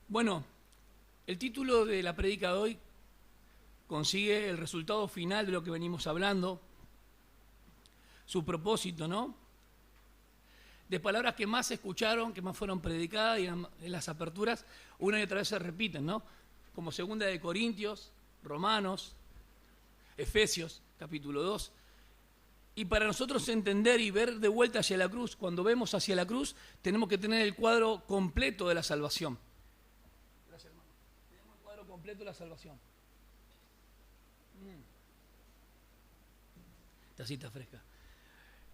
Bueno, el título de la prédica de hoy consigue el resultado final de lo que venimos hablando, su propósito, ¿no? De palabras que más se escucharon, que más fueron predicadas y en las aperturas, una y otra vez se repiten, ¿no? Como 2 de Corintios, Romanos, Efesios, capítulo 2. Y para nosotros entender y ver de vuelta hacia la cruz, cuando vemos hacia la cruz, tenemos que tener el cuadro completo de la salvación. Gracias, hermano. Tenemos el cuadro completo de la salvación. Tacita fresca.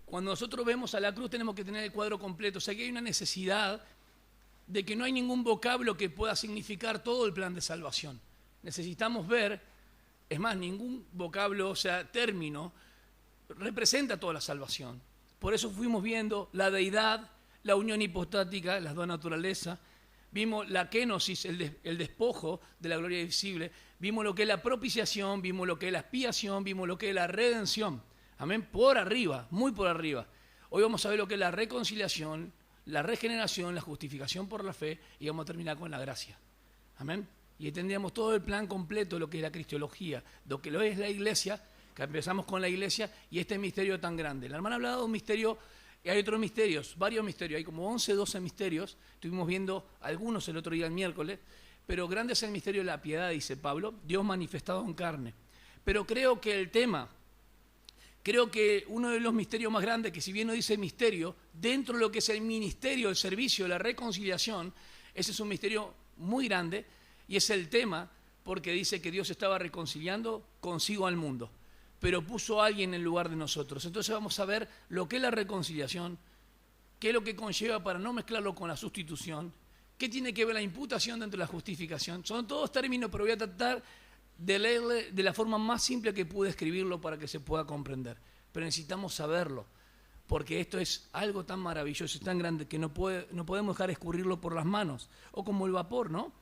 Cuando nosotros vemos a la cruz tenemos que tener el cuadro completo. O sea que hay una necesidad de que no hay ningún vocablo que pueda significar todo el plan de salvación. Necesitamos ver, es más, ningún vocablo, o sea, término, representa toda la salvación. Por eso fuimos viendo la deidad, la unión hipostática, las dos naturalezas. Vimos la kenosis, el despojo de la gloria visible. Vimos lo que es la propiciación, vimos lo que es la expiación, vimos lo que es la redención. Amén, por arriba, muy por arriba. Hoy vamos a ver lo que es la reconciliación, la regeneración, la justificación por la fe y vamos a terminar con la gracia. Amén. Y ahí tendríamos todo el plan completo de lo que es la cristología, lo que lo es la iglesia, que empezamos con la iglesia y este misterio tan grande. La hermana ha hablado de un misterio, y hay otros misterios, varios misterios, hay como 11, 12 misterios, estuvimos viendo algunos el otro día, el miércoles, pero grande es el misterio de la piedad, dice Pablo, Dios manifestado en carne. Pero creo que uno de los misterios más grandes, que si bien no dice misterio, dentro de lo que es el ministerio, el servicio, la reconciliación, ese es un misterio muy grande y es el tema porque dice que Dios estaba reconciliando consigo al mundo, pero puso a alguien en lugar de nosotros. Entonces vamos a ver lo que es la reconciliación, qué es lo que conlleva para no mezclarlo con la sustitución, qué tiene que ver la imputación dentro de la justificación. Son todos términos, pero voy a tratar de leerle de la forma más simple que pude escribirlo para que se pueda comprender. Pero necesitamos saberlo, porque esto es algo tan maravilloso y tan grande que no podemos dejar escurrirlo por las manos, o como el vapor, ¿no?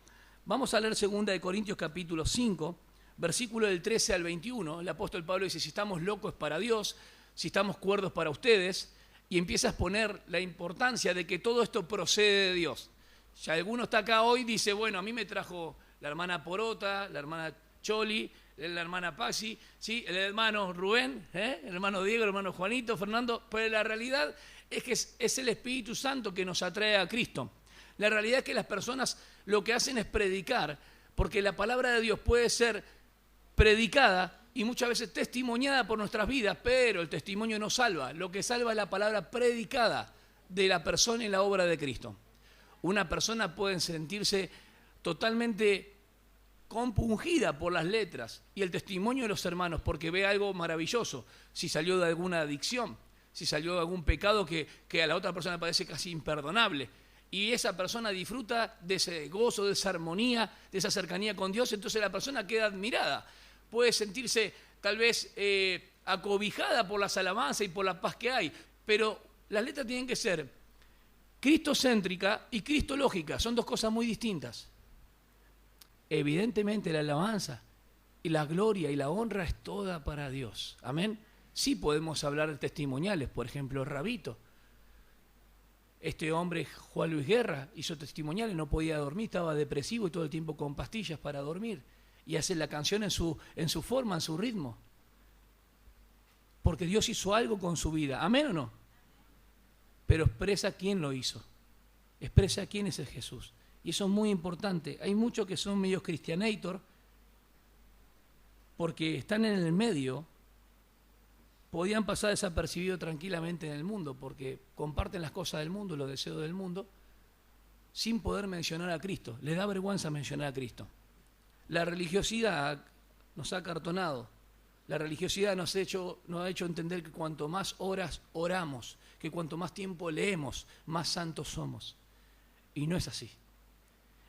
Vamos a leer 2 de Corintios capítulo 5, versículo del 13 al 21. El apóstol Pablo dice, si estamos locos para Dios, si estamos cuerdos para ustedes, y empieza a exponer la importancia de que todo esto procede de Dios. Si alguno está acá hoy, dice, bueno, a mí me trajo la hermana Porota, la hermana Choli, la hermana Paxi, ¿sí? El hermano Rubén, el hermano Diego, el hermano Juanito, Fernando, pero la realidad es que es el Espíritu Santo que nos atrae a Cristo. La realidad es que las personas lo que hacen es predicar, porque la palabra de Dios puede ser predicada y muchas veces testimoniada por nuestras vidas, pero el testimonio no salva. Lo que salva es la palabra predicada de la persona y la obra de Cristo. Una persona puede sentirse totalmente compungida por las letras y el testimonio de los hermanos porque ve algo maravilloso, si salió de alguna adicción, si salió de algún pecado que a la otra persona parece casi imperdonable y esa persona disfruta de ese gozo, de esa armonía, de esa cercanía con Dios, entonces la persona queda admirada, puede sentirse tal vez acobijada por las alabanzas y por la paz que hay, pero las letras tienen que ser cristocéntrica y cristológica, son dos cosas muy distintas. Evidentemente la alabanza y la gloria y la honra es toda para Dios. Amén. Sí podemos hablar de testimoniales, por ejemplo, Rabito. Este hombre, Juan Luis Guerra, hizo testimoniales, no podía dormir, estaba depresivo y todo el tiempo con pastillas para dormir. Y hace la canción en su forma, en su ritmo. Porque Dios hizo algo con su vida. ¿Amén o no? Pero expresa quién lo hizo. Expresa quién es el Jesús. Y eso es muy importante. Hay muchos que son medios cristianator porque están en el medio, podían pasar desapercibidos tranquilamente en el mundo porque comparten las cosas del mundo, los deseos del mundo, sin poder mencionar a Cristo. Les da vergüenza mencionar a Cristo. La religiosidad nos ha acartonado. La religiosidad nos ha hecho entender que cuanto más horas oramos, que cuanto más tiempo leemos, más santos somos. Y no es así.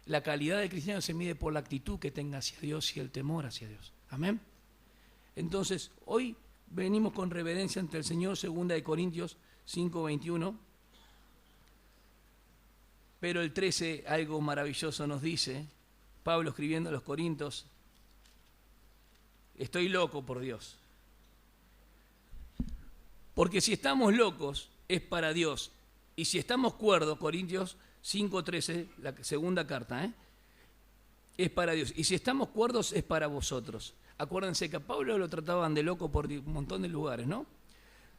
La calidad del cristiano se mide por la actitud que tenga hacia Dios y el temor hacia Dios. Amén. Entonces, hoy venimos con reverencia ante el Señor, 2 de Corintios 5:21. Pero el 13, algo maravilloso nos dice, Pablo escribiendo a los Corintios, estoy loco por Dios. Porque si estamos locos, es para Dios. Y si estamos cuerdos, Corintios 5:13, la segunda carta, es para Dios. Y si estamos cuerdos, es para vosotros. Acuérdense que a Pablo lo trataban de loco por un montón de lugares, ¿no?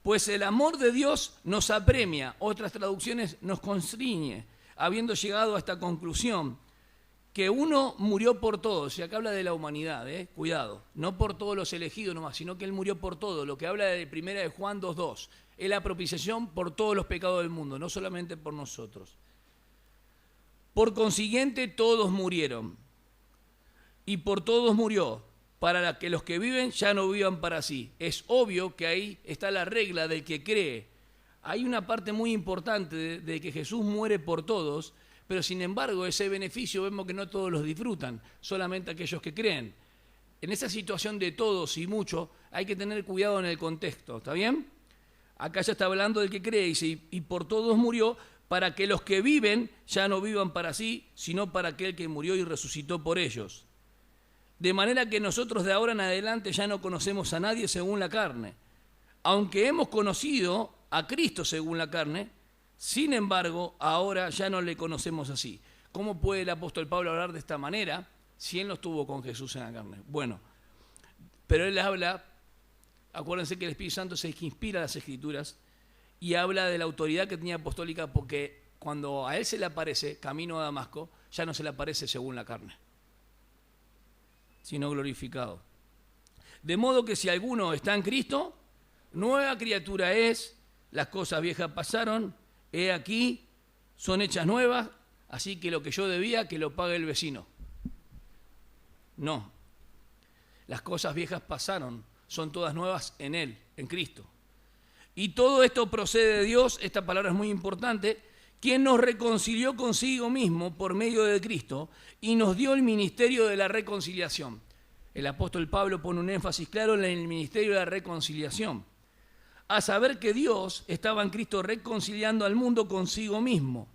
Pues el amor de Dios nos apremia, otras traducciones nos constriñe, habiendo llegado a esta conclusión, que uno murió por todos, y acá habla de la humanidad, cuidado, no por todos los elegidos nomás, sino que Él murió por todos, lo que habla de 1 de Juan 2:2, es la propiciación por todos los pecados del mundo, no solamente por nosotros. Por consiguiente, todos murieron, y por todos murió, para que los que viven ya no vivan para sí. Es obvio que ahí está la regla del que cree. Hay una parte muy importante de que Jesús muere por todos, pero sin embargo ese beneficio vemos que no todos los disfrutan, solamente aquellos que creen. En esa situación de todos y mucho hay que tener cuidado en el contexto, ¿está bien? Acá ya está hablando del que cree, y por todos murió, para que los que viven ya no vivan para sí, sino para aquel que murió y resucitó por ellos. De manera que nosotros de ahora en adelante ya no conocemos a nadie según la carne. Aunque hemos conocido a Cristo según la carne, sin embargo, ahora ya no le conocemos así. ¿Cómo puede el apóstol Pablo hablar de esta manera si él no estuvo con Jesús en la carne? Bueno, pero él habla, acuérdense que el Espíritu Santo es el que inspira las Escrituras y habla de la autoridad que tenía apostólica, porque cuando a él se le aparece camino a Damasco, ya no se le aparece según la carne, sino glorificado. De modo que si alguno está en Cristo, nueva criatura es, las cosas viejas pasaron, he aquí, son hechas nuevas, así que lo que yo debía, que lo pague el vecino. No, las cosas viejas pasaron, son todas nuevas en Él, en Cristo. Y todo esto procede de Dios, esta palabra es muy importante, quien nos reconcilió consigo mismo por medio de Cristo y nos dio el ministerio de la reconciliación. El apóstol Pablo pone un énfasis claro en el ministerio de la reconciliación, a saber que Dios estaba en Cristo reconciliando al mundo consigo mismo,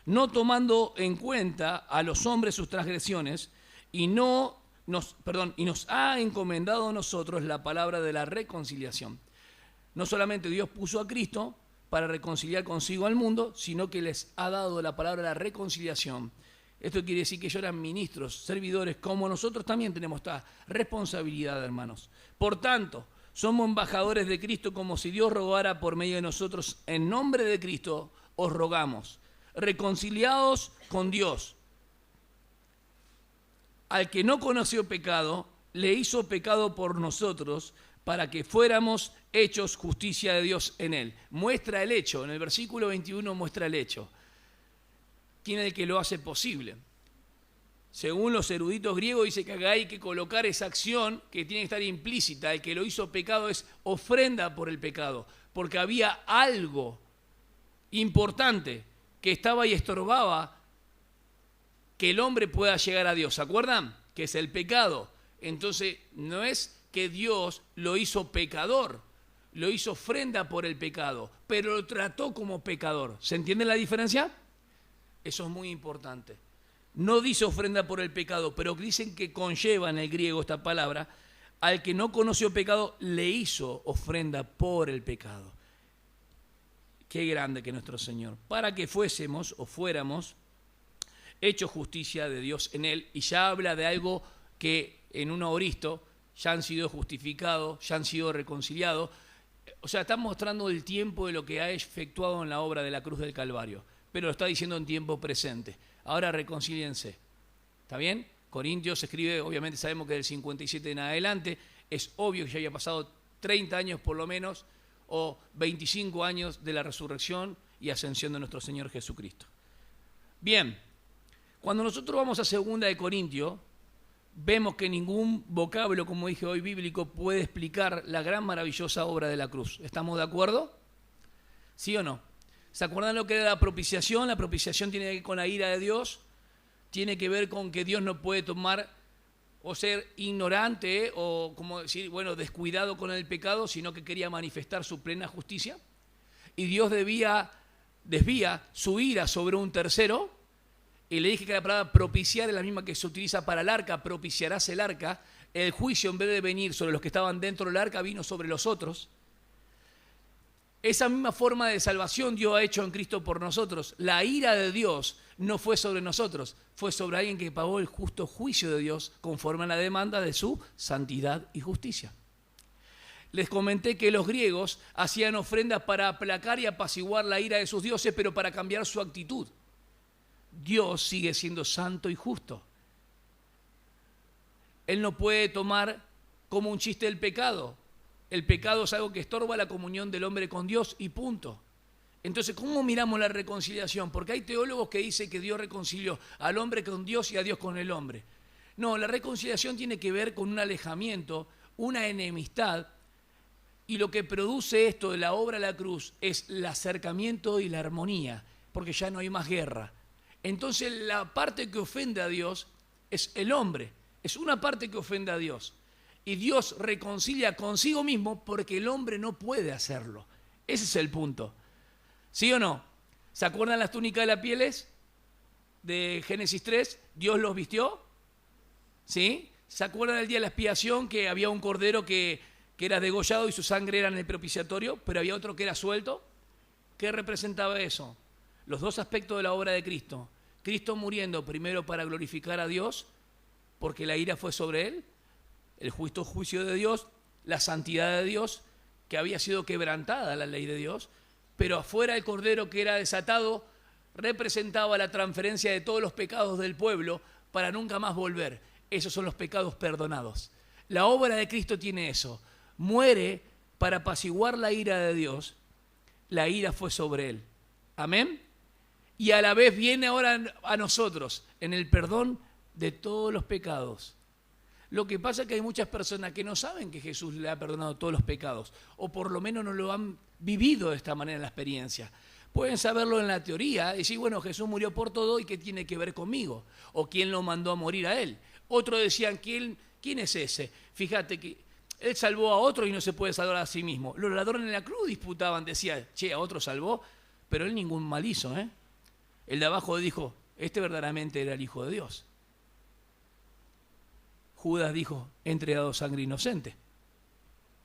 no tomando en cuenta a los hombres sus transgresiones, y nos ha encomendado a nosotros la palabra de la reconciliación. No solamente Dios puso a Cristo para reconciliar consigo al mundo, sino que les ha dado la palabra de la reconciliación. Esto quiere decir que ellos eran ministros, servidores, como nosotros también tenemos esta responsabilidad, hermanos. Por tanto, somos embajadores de Cristo, como si Dios rogara por medio de nosotros. En nombre de Cristo os rogamos, reconciliados con Dios. Al que no conoció pecado, le hizo pecado por nosotros, para que fuéramos hechos justicia de Dios en él. Muestra el hecho, en el versículo 21 muestra el hecho. ¿Quién es el que lo hace posible? Según los eruditos griegos dice que acá hay que colocar esa acción que tiene que estar implícita. El que lo hizo pecado es ofrenda por el pecado, porque había algo importante que estaba y estorbaba que el hombre pueda llegar a Dios. ¿Se acuerdan? Que es el pecado. Entonces no es que Dios lo hizo pecador, lo hizo ofrenda por el pecado, pero lo trató como pecador. ¿Se entiende la diferencia? Eso es muy importante. No dice ofrenda por el pecado, pero dicen que conlleva en el griego esta palabra, al que no conoció pecado, le hizo ofrenda por el pecado. Qué grande que nuestro Señor, para que fuésemos o fuéramos hechos justicia de Dios en él, y ya habla de algo que en un aoristo ya han sido justificados, ya han sido reconciliados. O sea, está mostrando el tiempo de lo que ha efectuado en la obra de la cruz del Calvario, pero lo está diciendo en tiempo presente. Ahora reconcíliense. ¿Está bien? Corintios escribe, obviamente sabemos que del 57 en adelante, es obvio que ya había pasado 30 años por lo menos, o 25 años de la resurrección y ascensión de nuestro Señor Jesucristo. Bien, cuando nosotros vamos a 2 de Corintios, vemos que ningún vocablo, como dije hoy, bíblico, puede explicar la gran maravillosa obra de la cruz. ¿Estamos de acuerdo? ¿Sí o no? ¿Se acuerdan lo que era la propiciación? La propiciación tiene que ver con la ira de Dios, tiene que ver con que Dios no puede tomar o ser ignorante o, como decir, bueno, descuidado con el pecado, sino que quería manifestar su plena justicia. Y Dios desvía su ira sobre un tercero. Y le dije que la palabra propiciar es la misma que se utiliza para el arca, propiciarás el arca. El juicio, en vez de venir sobre los que estaban dentro del arca, vino sobre los otros. Esa misma forma de salvación Dios ha hecho en Cristo por nosotros. La ira de Dios no fue sobre nosotros, fue sobre alguien que pagó el justo juicio de Dios conforme a la demanda de su santidad y justicia. Les comenté que los griegos hacían ofrendas para aplacar y apaciguar la ira de sus dioses, pero para cambiar su actitud. Dios sigue siendo santo y justo. Él no puede tomar como un chiste el pecado. El pecado es algo que estorba la comunión del hombre con Dios y punto. Entonces, ¿cómo miramos la reconciliación? Porque hay teólogos que dicen que Dios reconcilió al hombre con Dios y a Dios con el hombre. No, la reconciliación tiene que ver con un alejamiento, una enemistad, y lo que produce esto de la obra de la cruz es el acercamiento y la armonía, porque ya no hay más guerra. Entonces, la parte que ofende a Dios es el hombre, es una parte que ofende a Dios. Y Dios reconcilia consigo mismo porque el hombre no puede hacerlo. Ese es el punto. ¿Sí o no? ¿Se acuerdan las túnicas de las pieles de Génesis 3? ¿Dios los vistió? ¿Sí? ¿Se acuerdan del día de la expiación que había un cordero que era degollado y su sangre era en el propiciatorio, pero había otro que era suelto? ¿Qué representaba eso? Los dos aspectos de la obra de Cristo. Cristo muriendo primero para glorificar a Dios, porque la ira fue sobre él, el justo juicio de Dios, la santidad de Dios, que había sido quebrantada la ley de Dios, pero afuera el cordero que era desatado representaba la transferencia de todos los pecados del pueblo para nunca más volver. Esos son los pecados perdonados. La obra de Cristo tiene eso. Muere para apaciguar la ira de Dios. La ira fue sobre él. Amén. Y a la vez viene ahora a nosotros en el perdón de todos los pecados. Lo que pasa es que hay muchas personas que no saben que Jesús le ha perdonado todos los pecados, o por lo menos no lo han vivido de esta manera en la experiencia. Pueden saberlo en la teoría y decir, bueno, Jesús murió por todo y ¿qué tiene que ver conmigo? O ¿quién lo mandó a morir a él? Otros decían, ¿quién es ese? Fíjate que él salvó a otro y no se puede salvar a sí mismo. Los ladrones en la cruz disputaban, decían, che, a otro salvó, pero él ningún mal hizo, ¿eh? El de abajo dijo, este verdaderamente era el Hijo de Dios. Judas dijo, he entregado sangre inocente.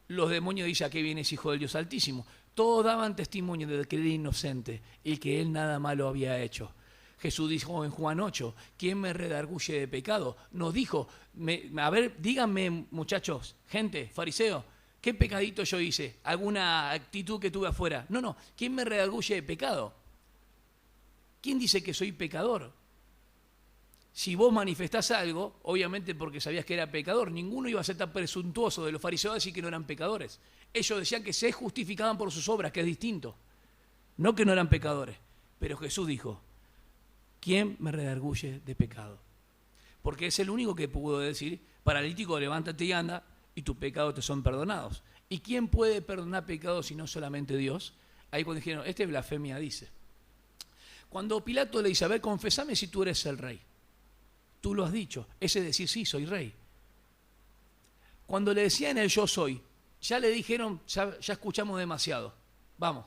Los demonios dicen, ¿a qué vienes, hijo del Dios Altísimo? Todos daban testimonio de que él era inocente y que él nada malo había hecho. Jesús dijo en Juan 8, ¿quién me redarguye de pecado? Nos dijo, a ver, díganme muchachos, gente, fariseo, ¿qué pecadito yo hice? ¿Alguna actitud que tuve afuera? No, ¿quién me redarguye de pecado? ¿Quién dice que soy pecador? Si vos manifestás algo, obviamente porque sabías que era pecador, ninguno iba a ser tan presuntuoso de los fariseos a decir que no eran pecadores. Ellos decían que se justificaban por sus obras, que es distinto. No que no eran pecadores. Pero Jesús dijo, ¿quién me redarguye de pecado? Porque es el único que pudo decir, paralítico, levántate y anda, y tus pecados te son perdonados. ¿Y quién puede perdonar pecados si no solamente Dios? Ahí cuando dijeron, este blasfemia dice. Cuando Pilato le dice, a ver, confesame si tú eres el rey. Tú lo has dicho, ese decir sí, soy rey. Cuando le decían el yo soy, ya le dijeron, ya escuchamos demasiado. Vamos.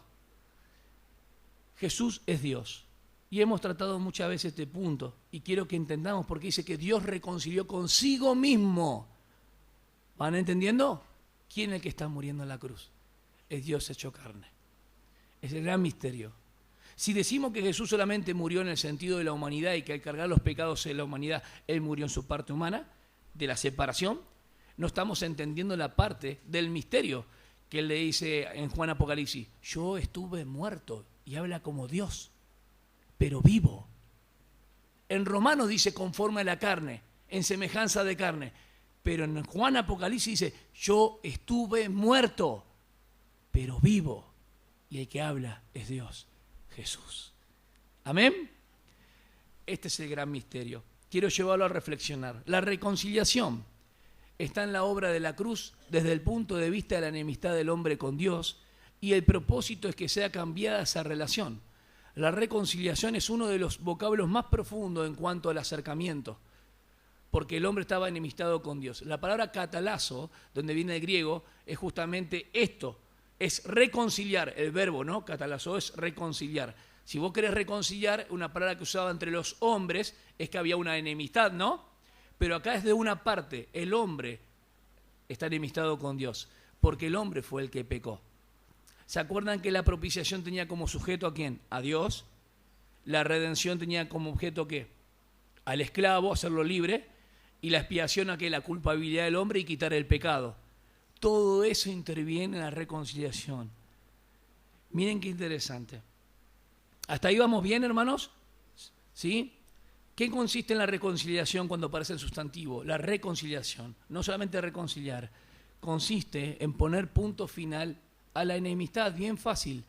Jesús es Dios. Y hemos tratado muchas veces este punto. Y quiero que entendamos porque dice que Dios reconcilió consigo mismo. ¿Van entendiendo? ¿Quién es el que está muriendo en la cruz? Es Dios hecho carne. Es el gran misterio. Si decimos que Jesús solamente murió en el sentido de la humanidad y que al cargar los pecados de la humanidad, Él murió en su parte humana, de la separación, no estamos entendiendo la parte del misterio que Él le dice en Juan Apocalipsis, yo estuve muerto, y habla como Dios, pero vivo. En Romanos dice conforme a la carne, en semejanza de carne, pero en Juan Apocalipsis dice, yo estuve muerto, pero vivo, y el que habla es Dios. Jesús. ¿Amén? Este es el gran misterio. Quiero llevarlo a reflexionar. La reconciliación está en la obra de la cruz desde el punto de vista de la enemistad del hombre con Dios y el propósito es que sea cambiada esa relación. La reconciliación es uno de los vocablos más profundos en cuanto al acercamiento, porque el hombre estaba enemistado con Dios. La palabra catalazo, donde viene el griego, es justamente esto. Es reconciliar, el verbo, ¿no? Catalazo es reconciliar. Si vos querés reconciliar, una palabra que usaba entre los hombres es que había una enemistad, ¿no? Pero acá es de una parte, el hombre está enemistado con Dios, porque el hombre fue el que pecó. ¿Se acuerdan que la propiciación tenía como sujeto a quién? A Dios. La redención tenía como objeto ¿qué? Al esclavo, hacerlo libre. Y la expiación a ¿qué? La culpabilidad del hombre y quitar el pecado. Todo eso interviene en la reconciliación. Miren qué interesante. ¿Hasta ahí vamos bien, hermanos? ¿Sí? ¿Qué consiste en la reconciliación cuando aparece el sustantivo? La reconciliación, no solamente reconciliar, consiste en poner punto final a la enemistad, bien fácil.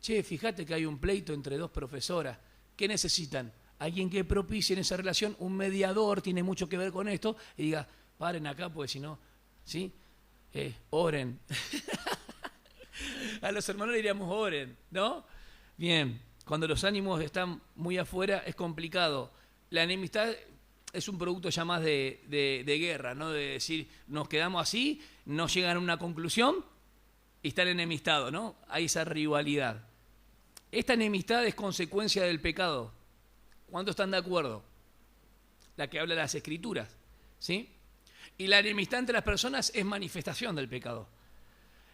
Che, fíjate que hay un pleito entre dos profesoras. ¿Qué necesitan? Alguien que propicie en esa relación, un mediador, tiene mucho que ver con esto, y diga, paren acá, porque si no, ¿sí? Oren. A los hermanos le diríamos oren, ¿no? Bien, cuando los ánimos están muy afuera es complicado. La enemistad es un producto ya más de guerra, ¿no? De decir, nos quedamos así, no llegan a una conclusión y están enemistados, ¿no? Hay esa rivalidad. Esta enemistad es consecuencia del pecado. ¿Cuántos están de acuerdo? La que habla de las Escrituras, ¿sí? Y la enemistad entre las personas es manifestación del pecado.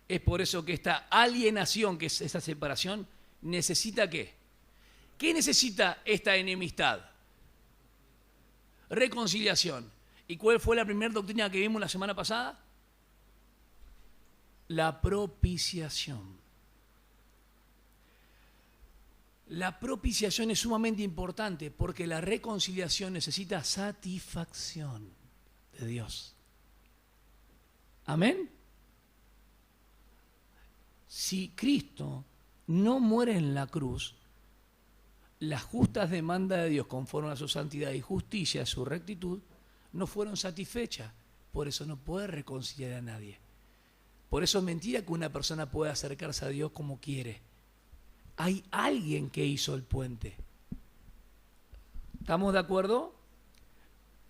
Es por eso que esta alienación, que es esa separación, necesita ¿qué? ¿Qué necesita esta enemistad? Reconciliación. ¿Y cuál fue la primera doctrina que vimos la semana pasada? La propiciación. La propiciación es sumamente importante porque la reconciliación necesita satisfacción de Dios. ¿Amén? Si Cristo no muere en la cruz, las justas demandas de Dios conforme a su santidad y justicia, su rectitud, no fueron satisfechas. Por eso no puede reconciliar a nadie. Por eso es mentira que una persona pueda acercarse a Dios como quiere. Hay alguien que hizo el puente. ¿Estamos de acuerdo?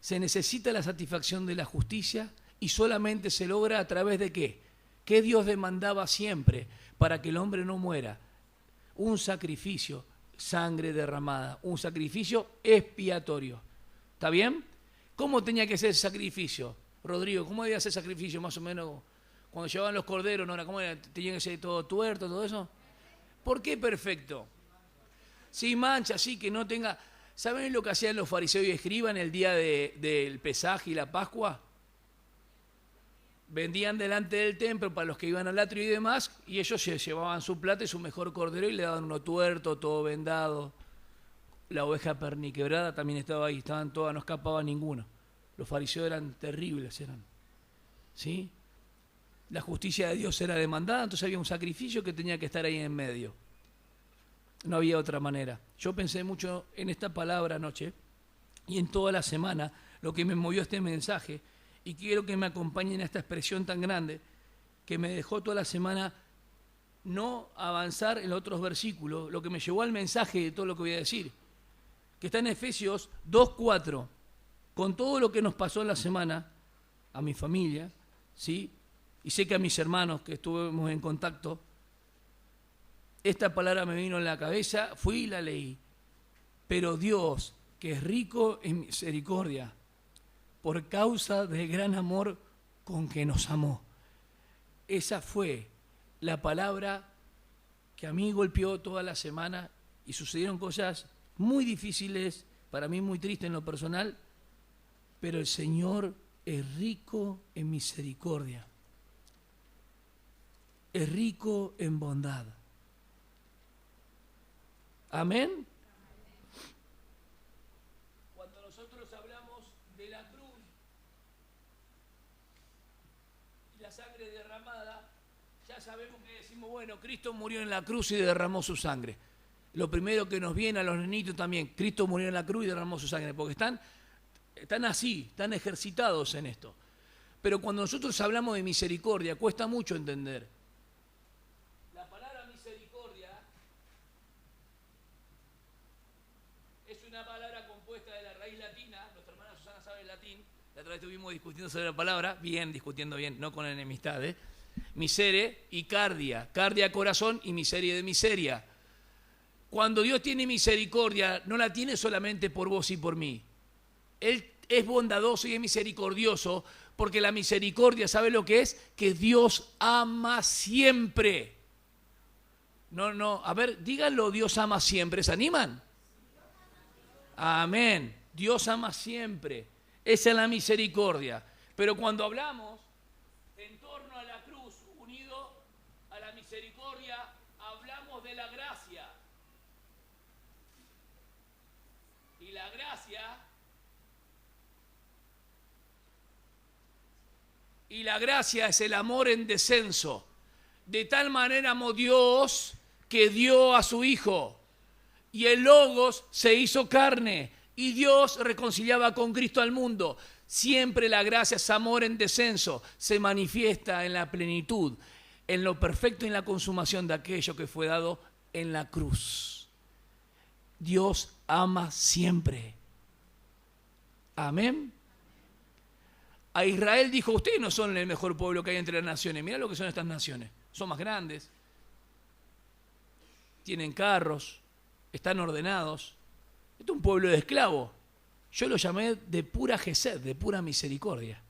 Se necesita la satisfacción de la justicia y solamente se logra a través de ¿qué? ¿Qué Dios demandaba siempre para que el hombre no muera? Un sacrificio, sangre derramada, un sacrificio expiatorio. ¿Está bien? ¿Cómo tenía que ser ese sacrificio? Rodrigo, ¿cómo debía ser ese sacrificio más o menos? Cuando llevaban los corderos, ¿no? ¿Cómo era? ¿Tenía que ser todo tuerto, todo eso? ¿Por qué perfecto? Sin mancha, sí, que no tenga... ¿Saben lo que hacían los fariseos y escribas en el día del Pesaje y la Pascua? Vendían delante del templo para los que iban al atrio y demás, y ellos se llevaban su plata y su mejor cordero y le daban uno tuerto, todo vendado. La oveja perniquebrada también estaba ahí, estaban todas, no escapaba ninguno. Los fariseos eran terribles, eran. ¿Sí? La justicia de Dios era demandada, entonces había un sacrificio que tenía que estar ahí en medio. No había otra manera. Yo pensé mucho en esta palabra anoche y en toda la semana, lo que me movió este mensaje, y quiero que me acompañen a esta expresión tan grande que me dejó toda la semana no avanzar en los otros versículos, lo que me llevó al mensaje de todo lo que voy a decir, que está en Efesios 2:4, con todo lo que nos pasó en la semana, a mi familia, ¿sí? Y sé que a mis hermanos que estuvimos en contacto, esta palabra me vino en la cabeza, fui y la leí. Pero Dios, que es rico en misericordia, por causa del gran amor con que nos amó. Esa fue la palabra que a mí golpeó toda la semana y sucedieron cosas muy difíciles, para mí muy tristes en lo personal, pero el Señor es rico en misericordia. Es rico en bondad. Amén. Cuando nosotros hablamos de la cruz y la sangre derramada, ya sabemos que decimos, bueno, Cristo murió en la cruz y derramó su sangre. Lo primero que nos viene a los nenitos también, Cristo murió en la cruz y derramó su sangre, porque están así, están ejercitados en esto. Pero cuando nosotros hablamos de misericordia, cuesta mucho entender. La otra vez estuvimos discutiendo sobre la palabra, discutiendo bien, no con enemistad, misere y cardia, cardia corazón y miseria de miseria. Cuando Dios tiene misericordia, no la tiene solamente por vos y por mí. Él es bondadoso y es misericordioso, porque la misericordia, ¿sabe lo que es? Que Dios ama siempre. No, no. A ver, díganlo, Dios ama siempre. ¿Se animan? Amén. Dios ama siempre. Esa es la misericordia. Pero cuando hablamos en torno a la cruz, unido a la misericordia, hablamos de la gracia. Y la gracia es el amor en descenso. De tal manera amó Dios que dio a su Hijo. Y el Logos se hizo carne. Y Dios reconciliaba con Cristo al mundo. Siempre la gracia es amor en descenso. Se manifiesta en la plenitud, en lo perfecto y en la consumación de aquello que fue dado en la cruz. Dios ama siempre. Amén. A Israel dijo, ustedes no son el mejor pueblo que hay entre las naciones. Mirá lo que son estas naciones. Son más grandes, tienen carros, están ordenados. Este es un pueblo de esclavos. Yo lo llamé de pura gesed, de pura misericordia.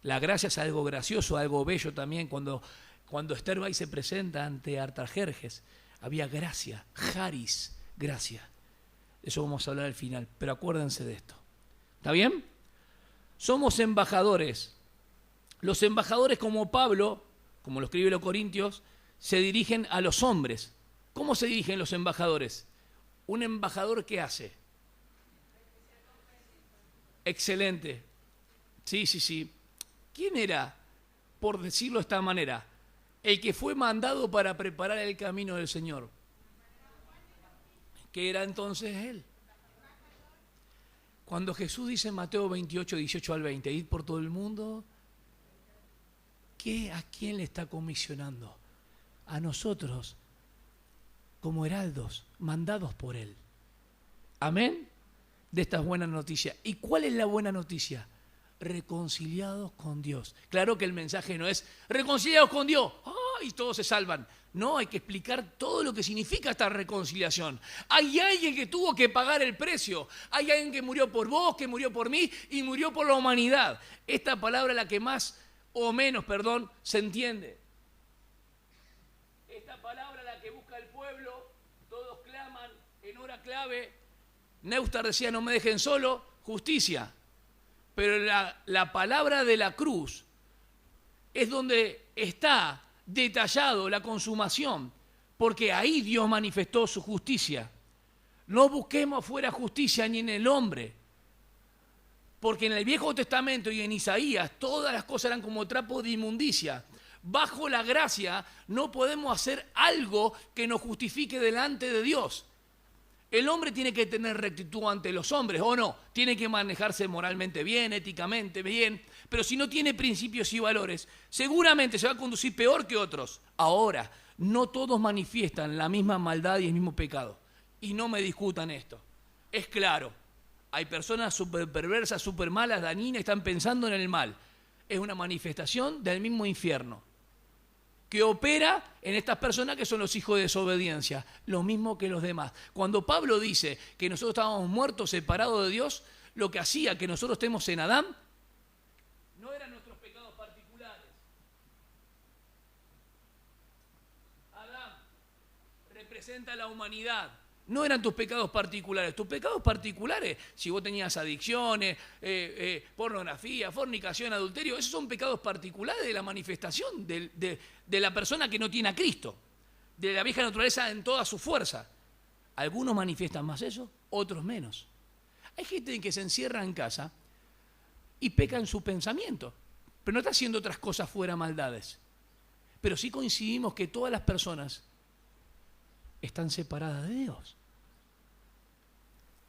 La gracia es algo gracioso, algo bello también. Cuando Esther va y se presenta ante Artajerjes, había gracia, charis, gracia. Eso vamos a hablar al final, pero acuérdense de esto. ¿Está bien? Somos embajadores. Los embajadores como Pablo, como lo escribe los Corintios, se dirigen a los hombres. ¿Cómo se dirigen los embajadores? ¿Un embajador qué hace? Excelente. Sí. ¿Quién era, por decirlo de esta manera, el que fue mandado para preparar el camino del Señor? ¿Qué era entonces él? Cuando Jesús dice en Mateo 28, 18 al 20, id por todo el mundo, ¿a quién le está comisionando? A nosotros, como heraldos, mandados por Él. Amén. De estas buenas noticias. ¿Y cuál es la buena noticia? Reconciliados con Dios. Claro que el mensaje no es reconciliados con Dios. ¡Ay! Todos se salvan. No, hay que explicar todo lo que significa esta reconciliación. Hay alguien que tuvo que pagar el precio. Hay alguien que murió por vos, que murió por mí y murió por la humanidad. Esta palabra es la que más o menos, se entiende. Esta palabra la que busca el pueblo, todos claman en hora clave. Neustadt decía, no me dejen solo, justicia. Pero la palabra de la cruz es donde está detallado la consumación, porque ahí Dios manifestó su justicia. No busquemos fuera justicia ni en el hombre, porque en el Viejo Testamento y en Isaías todas las cosas eran como trapo de inmundicia. Bajo la gracia no podemos hacer algo que nos justifique delante de Dios. El hombre tiene que tener rectitud ante los hombres, ¿o no? Tiene que manejarse moralmente bien, éticamente bien, pero si no tiene principios y valores, seguramente se va a conducir peor que otros. Ahora, no todos manifiestan la misma maldad y el mismo pecado. Y no me discutan esto. Es claro, hay personas súper perversas, súper malas, dañinas, están pensando en el mal. Es una manifestación del mismo infierno que opera en estas personas que son los hijos de desobediencia, lo mismo que los demás. Cuando Pablo dice que nosotros estábamos muertos, separados de Dios, lo que hacía que nosotros estemos en Adán no eran nuestros pecados particulares. Adán representa la humanidad. No eran tus pecados particulares. Tus pecados particulares, si vos tenías adicciones, pornografía, fornicación, adulterio, esos son pecados particulares de la manifestación de la persona que no tiene a Cristo, de la vieja naturaleza en toda su fuerza. Algunos manifiestan más eso, otros menos. Hay gente que se encierra en casa y peca en su pensamiento, pero no está haciendo otras cosas fuera maldades. Pero sí coincidimos que todas las personas están separadas de Dios.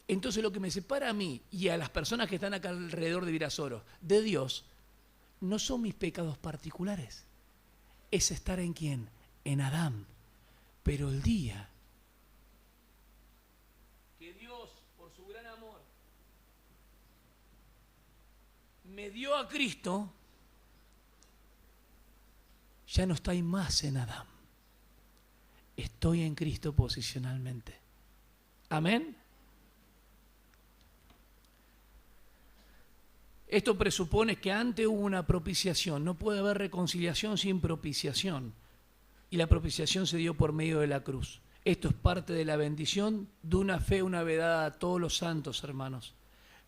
Entonces lo que me separa a mí y a las personas que están acá alrededor de Virasoro de Dios no son mis pecados particulares. Es estar en ¿quién? En Adán. Pero el día que Dios, por su gran amor, me dio a Cristo, ya no estoy más en Adán. Estoy en Cristo posicionalmente. Amén. Esto presupone que antes hubo una propiciación. No puede haber reconciliación sin propiciación. y la propiciación se dio por medio de la cruz. Esto es parte de la bendición de una fe, una vedada a todos los santos, hermanos.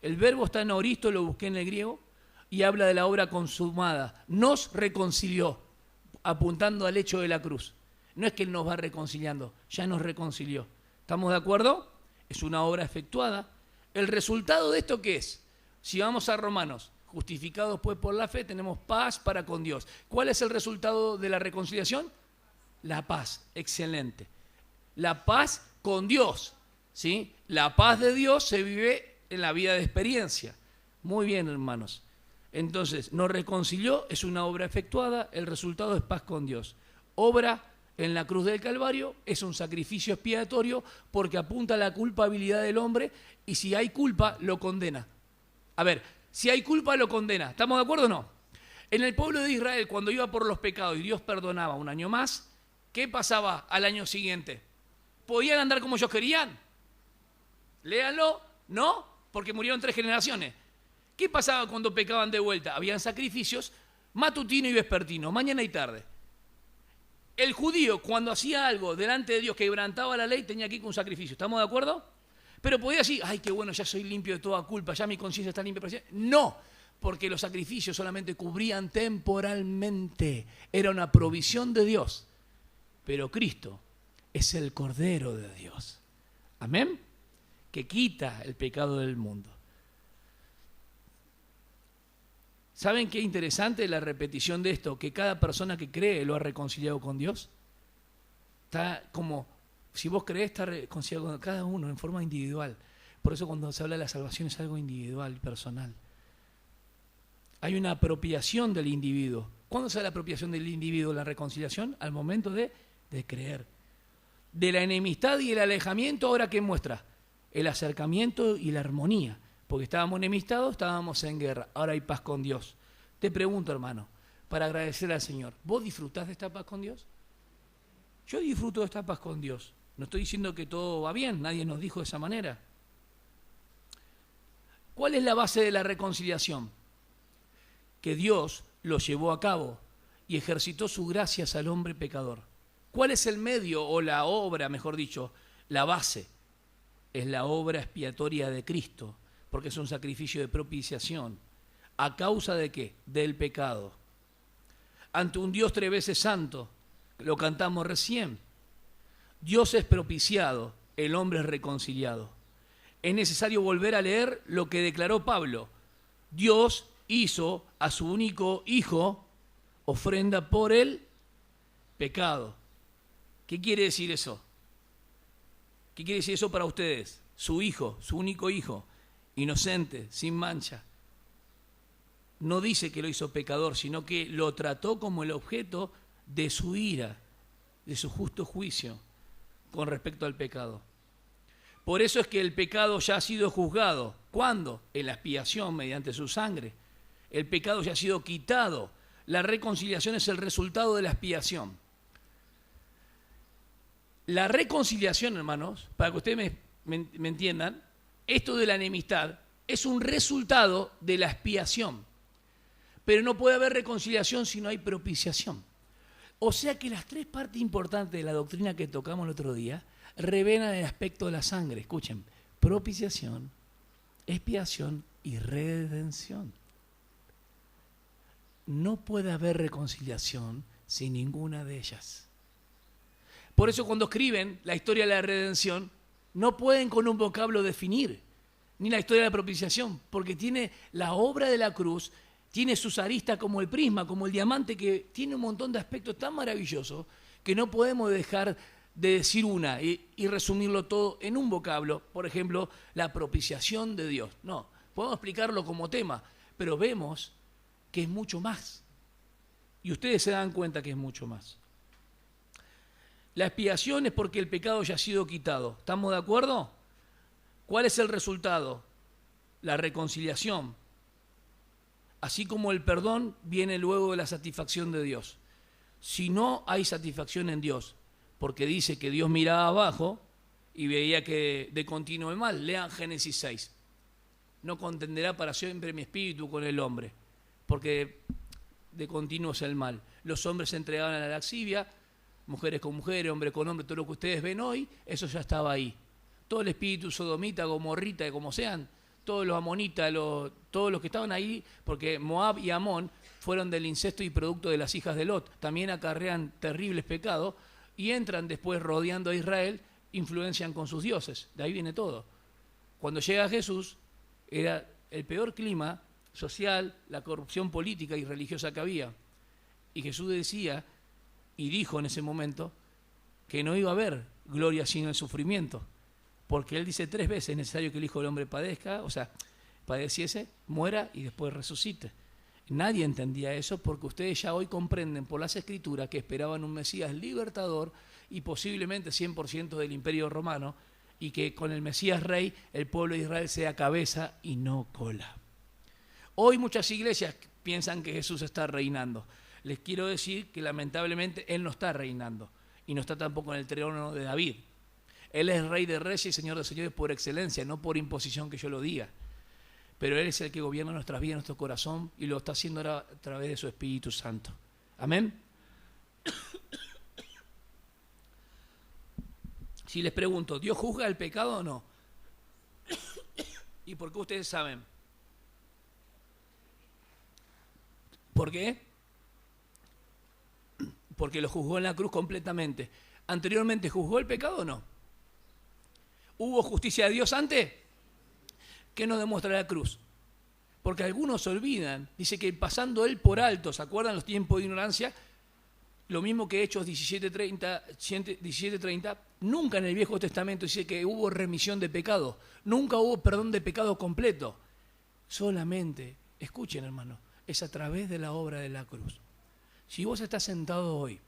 El verbo está en aoristo, lo busqué en el griego, y habla de la obra consumada. Nos reconcilió, apuntando al hecho de la cruz. No es que Él nos va reconciliando, ya nos reconcilió. ¿Estamos de acuerdo? Es una obra efectuada. ¿El resultado de esto qué es? Si vamos a Romanos, justificados pues por la fe, tenemos paz para con Dios. ¿Cuál es el resultado de la reconciliación? La paz, excelente. La paz con Dios, ¿sí? La paz de Dios se vive en la vida de experiencia. Muy bien, hermanos. Entonces, nos reconcilió, es una obra efectuada, el resultado es paz con Dios. Obra en la cruz del Calvario, es un sacrificio expiatorio porque apunta a la culpabilidad del hombre y si hay culpa, lo condena. A ver, si hay culpa, lo condena. ¿Estamos de acuerdo o no? En el pueblo de Israel, cuando iba por los pecados y Dios perdonaba un año más, ¿qué pasaba al año siguiente? ¿Podían andar como ellos querían? Léanlo, ¿no? Porque murieron 3 generaciones. ¿Qué pasaba cuando pecaban de vuelta? Habían sacrificios matutino y vespertino, mañana y tarde. El judío, cuando hacía algo delante de Dios que quebrantaba la ley, tenía que ir con un sacrificio. ¿Estamos de acuerdo? Pero podía decir, ay, qué bueno, ya soy limpio de toda culpa, ya mi conciencia está limpia. No, porque los sacrificios solamente cubrían temporalmente. Era una provisión de Dios. Pero Cristo es el Cordero de Dios. Amén. Que quita el pecado del mundo. ¿Saben qué interesante la repetición de esto? Que cada persona que cree lo ha reconciliado con Dios. Está como, si vos creés, está reconciliado con cada uno en forma individual. Por eso cuando se habla de la salvación es algo individual y personal. Hay una apropiación del individuo. ¿Cuándo se da la apropiación del individuo, la reconciliación? Al momento de creer. De la enemistad y el alejamiento, ¿ahora qué muestra? El acercamiento y la armonía. Porque estábamos enemistados, estábamos en guerra. Ahora hay paz con Dios. Te pregunto, hermano, para agradecer al Señor, ¿vos disfrutás de esta paz con Dios? Yo disfruto de esta paz con Dios. No estoy diciendo que todo va bien, nadie nos dijo de esa manera. ¿Cuál es la base de la reconciliación? Que Dios lo llevó a cabo y ejercitó su gracia al hombre pecador. ¿Cuál es el medio o la obra, mejor dicho, la base? Es la obra expiatoria de Cristo, porque es un sacrificio de propiciación. ¿A causa de qué? Del pecado. Ante un Dios 3 veces santo, lo cantamos recién. Dios es propiciado, el hombre es reconciliado. Es necesario volver a leer lo que declaró Pablo. Dios hizo a su único hijo ofrenda por el pecado. ¿Qué quiere decir eso? ¿Qué quiere decir eso para ustedes? Su hijo, su único hijo, inocente, sin mancha. No dice que lo hizo pecador, sino que lo trató como el objeto de su ira, de su justo juicio con respecto al pecado. Por eso es que el pecado ya ha sido juzgado. ¿Cuándo? En la expiación mediante su sangre. El pecado ya ha sido quitado. La reconciliación es el resultado de la expiación. La reconciliación, hermanos, para que ustedes me entiendan, esto de la enemistad es un resultado de la expiación. Pero no puede haber reconciliación si no hay propiciación. O sea que las 3 partes importantes de la doctrina que tocamos el otro día revelan el aspecto de la sangre. Escuchen, propiciación, expiación y redención. No puede haber reconciliación sin ninguna de ellas. Por eso cuando escriben la historia de la redención, no pueden con un vocablo definir ni la historia de la propiciación, porque tiene la obra de la cruz, tiene sus aristas como el prisma, como el diamante, que tiene un montón de aspectos tan maravillosos que no podemos dejar de decir una y resumirlo todo en un vocablo. Por ejemplo, la propiciación de Dios. No, podemos explicarlo como tema, pero vemos que es mucho más. Y ustedes se dan cuenta que es mucho más. La expiación es porque el pecado ya ha sido quitado. ¿Estamos de acuerdo? ¿Cuál es el resultado? La reconciliación. Así como el perdón viene luego de la satisfacción de Dios. Si no hay satisfacción en Dios, porque dice que Dios miraba abajo y veía que de continuo el mal, lean Génesis 6. No contenderá para siempre mi espíritu con el hombre, porque de continuo es el mal. Los hombres se entregaban a la lascivia, mujeres con mujeres, hombre con hombre, todo lo que ustedes ven hoy, eso ya estaba ahí. Todo el espíritu sodomita, gomorrita, como sean, todos los amonitas, todos los que estaban ahí, porque Moab y Amón fueron del incesto y producto de las hijas de Lot, también acarrean terribles pecados y entran después rodeando a Israel, influencian con sus dioses, de ahí viene todo. Cuando llega Jesús, era el peor clima social, la corrupción política y religiosa que había. Y Jesús decía, y dijo en ese momento, que no iba a haber gloria sin el sufrimiento. Porque Él dice 3 veces, es necesario que el Hijo del Hombre padezca, o sea, padeciese, muera y después resucite. Nadie entendía eso porque ustedes ya hoy comprenden por las Escrituras que esperaban un Mesías libertador y posiblemente 100% del Imperio Romano, y que con el Mesías Rey el pueblo de Israel sea cabeza y no cola. Hoy muchas iglesias piensan que Jesús está reinando. Les quiero decir que lamentablemente Él no está reinando y no está tampoco en el trono de David. Él es Rey de Reyes y Señor de Señores por excelencia, no por imposición que yo lo diga. Pero Él es el que gobierna nuestras vidas, nuestro corazón, y lo está haciendo ahora a través de su Espíritu Santo. Amén. Si les pregunto, ¿Dios juzga el pecado o no? ¿Y por qué ustedes saben? ¿Por qué? Porque lo juzgó en la cruz completamente. ¿Anteriormente juzgó el pecado o no? ¿Hubo justicia de Dios antes? ¿Qué nos demuestra la cruz? Porque algunos se olvidan. Dice que pasando Él por alto, ¿se acuerdan los tiempos de ignorancia? Lo mismo que Hechos 17:30, nunca en el Viejo Testamento dice que hubo remisión de pecados, nunca hubo perdón de pecado completo. Solamente, escuchen hermano, es a través de la obra de la cruz. Si vos estás sentado hoy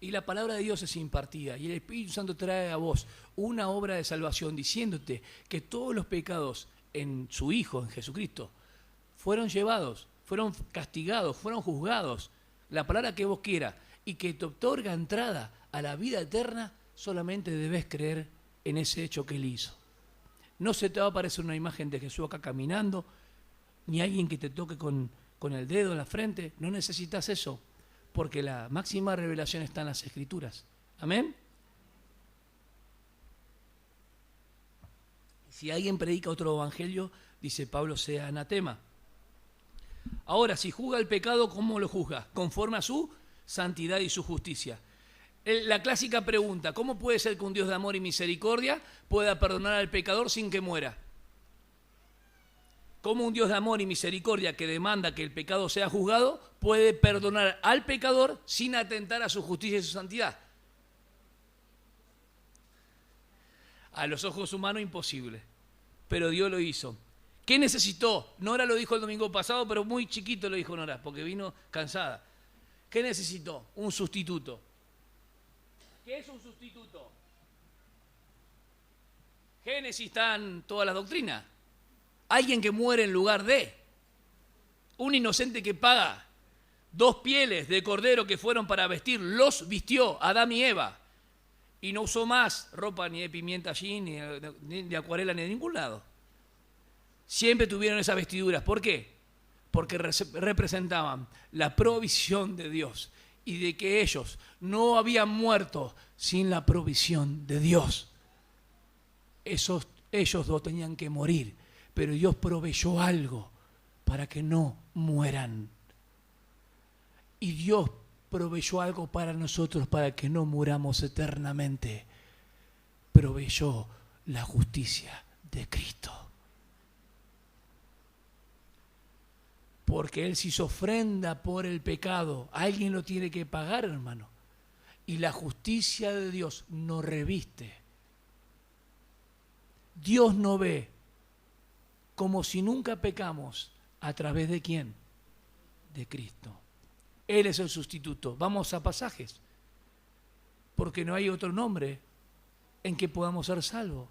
y la palabra de Dios es impartida y el Espíritu Santo trae a vos una obra de salvación diciéndote que todos los pecados en su Hijo, en Jesucristo, fueron llevados, fueron castigados, fueron juzgados, la palabra que vos quieras, y que te otorga entrada a la vida eterna, solamente debes creer en ese hecho que Él hizo. No se te va a aparecer una imagen de Jesús acá caminando, ni alguien que te toque con el dedo en la frente. No necesitas eso, porque la máxima revelación está en las Escrituras. Amén. Si alguien predica otro evangelio, dice Pablo, sea anatema. Ahora, si juzga el pecado, ¿cómo lo juzga? Conforme a su santidad y su justicia. La clásica pregunta, ¿cómo puede ser que un Dios de amor y misericordia pueda perdonar al pecador sin que muera? ¿Cómo un Dios de amor y misericordia que demanda que el pecado sea juzgado puede perdonar al pecador sin atentar a su justicia y su santidad? A los ojos humanos imposible, pero Dios lo hizo. ¿Qué necesitó? Nora lo dijo el domingo pasado, pero muy chiquito lo dijo Nora, porque vino cansada. ¿Qué necesitó? Un sustituto. ¿Qué es un sustituto? Génesis está en todas las doctrinas. Alguien que muere en lugar de. Un inocente que paga 2 pieles de cordero que fueron para vestir, los vistió Adán y Eva. Y no usó más ropa ni de pimienta allí, ni de acuarela, ni de ningún lado. Siempre tuvieron esas vestiduras. ¿Por qué? Porque representaban la provisión de Dios y de que ellos no habían muerto sin la provisión de Dios. Ellos 2 tenían que morir, pero Dios proveyó algo para que no mueran. Y Dios proveyó algo para nosotros para que no muramos eternamente. Proveyó la justicia de Cristo. Porque Él se hizo ofrenda por el pecado. Alguien lo tiene que pagar, hermano. Y la justicia de Dios nos reviste. Dios no ve como si nunca pecamos. ¿A través de quién? De Cristo. Él es el sustituto. Vamos a pasajes. Porque no hay otro nombre en que podamos ser salvos.